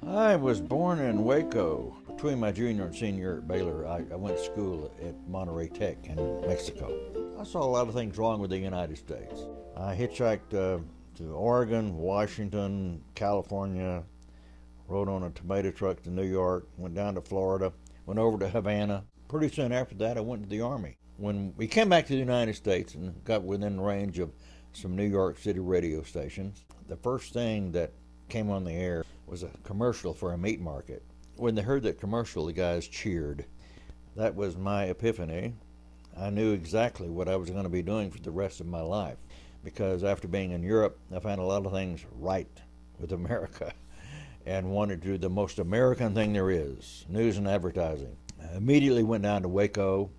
I was born in Waco. Between my junior and senior year at Baylor, I went to school at Monterey Tech in Mexico. I saw a lot of things wrong with the United States. I hitchhiked to Oregon, Washington, California, rode on a tomato truck to New York, went down to Florida, went over to Havana. Pretty soon after that, I went to the Army. When we came back to the United States and got within range of some New York City radio stations, the first thing that came on the air was a commercial for a meat market. When they heard that commercial, the guys cheered. That was my epiphany. I knew exactly what I was going to be doing for the rest of my life, because after being in Europe, I found a lot of things right with America and wanted to do the most American thing there is, news and advertising. I immediately went down to Waco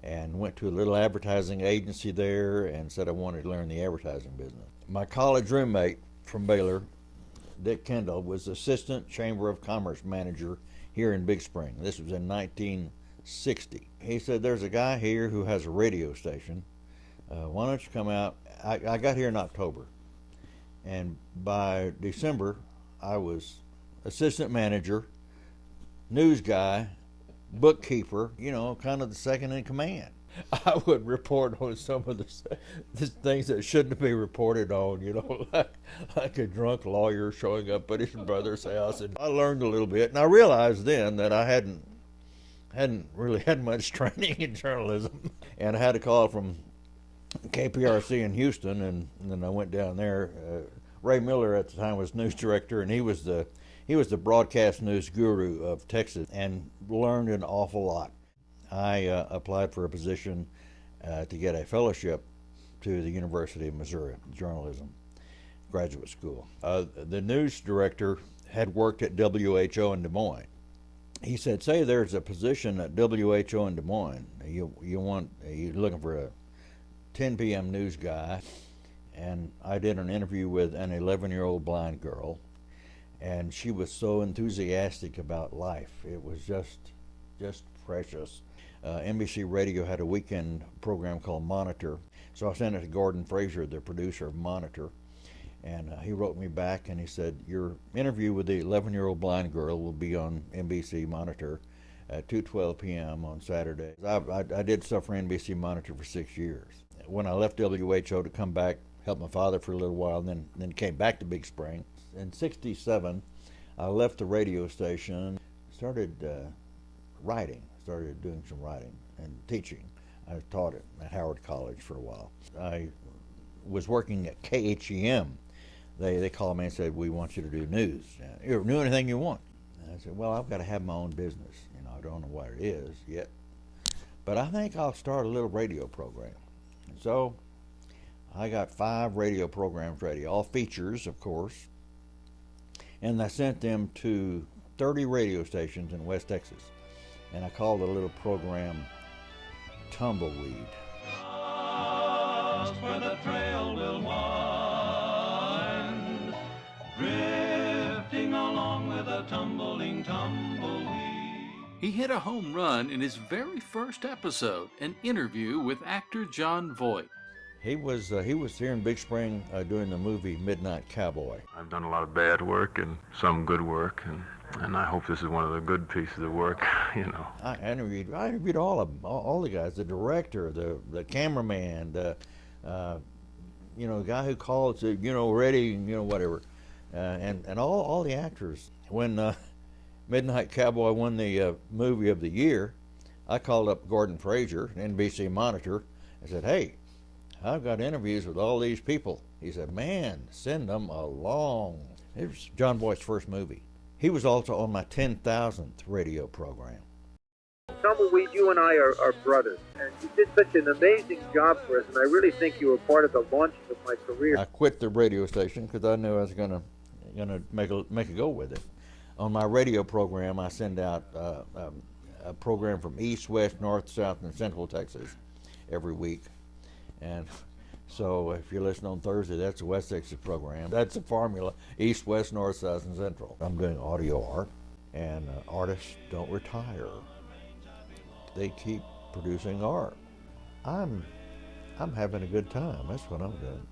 and went to a little advertising agency there and said I wanted to learn the advertising business. My college roommate from Baylor, Dick Kendall, was assistant Chamber of Commerce manager here in Big Spring. This was in 1960. He said, there's a guy here who has a radio station. Why don't you come out? I got here in October, and by December I was assistant manager, news guy, bookkeeper, kind of the second in command. I would report on some of the things that shouldn't be reported on, like a drunk lawyer showing up at his brother's house. And I learned a little bit, and I realized then that I hadn't really had much training in journalism. And I had a call from KPRC in Houston, and then I went down there. Ray Miller at the time was news director, and he was the broadcast news guru of Texas, and learned an awful lot. I applied for a position to get a fellowship to the University of Missouri, journalism graduate school. The news director had worked at WHO in Des Moines. He said, say there's a position at WHO in Des Moines. You're looking for a 10 p.m. news guy. And I did an interview with an 11-year-old blind girl, and she was so enthusiastic about life. It was just precious. NBC Radio had a weekend program called Monitor, so I sent it to Gordon Fraser, the producer of Monitor, and he wrote me back and he said, your interview with the 11-year-old blind girl will be on NBC Monitor at 2:12 p.m. on Saturday. I did stuff for NBC Monitor for 6 years. When I left WHO to come back, helped my father for a little while, and then came back to Big Spring. In '67, I left the radio station, started writing, started doing some writing and teaching. I taught at Howard College for a while. I was working at KHEM. They called me and said, we want you to do news. You do anything you want. And I said, well, I've got to have my own business. I don't know what it is yet, but I think I'll start a little radio program. And so I got 5 radio programs ready, all features, of course, and I sent them to 30 radio stations in West Texas, and I called the little program Tumbleweed. Just where the trail will wind, drifting along with a tumbling tumbleweed. He hit a home run in his very first episode, an interview with actor Jon Voight. He was here in Big Spring doing the movie Midnight Cowboy. I've done a lot of bad work and some good work, and I hope this is one of the good pieces of work, I interviewed all of them, all the guys, the director, the cameraman, the guy who calls it, ready, whatever, and all the actors. When Midnight Cowboy won the movie of the year, I called up Gordon Fraser, NBC Monitor, and said, hey, I've got interviews with all these people. He said, man, send them along. It was Jon Voight's first movie. He was also on my 10,000th radio program. Tumbleweed, you and I are brothers, and you did such an amazing job for us, and I really think you were part of the launching of my career. I quit the radio station because I knew I was gonna make a go with it. On my radio program, I send out a program from East, West, North, South, and Central Texas every week. And so if you listen on Thursday, that's the West Texas program. That's the formula: East, West, North, South, and Central. I'm doing audio art, and artists don't retire. They keep producing art. I'm having a good time. That's what I'm doing.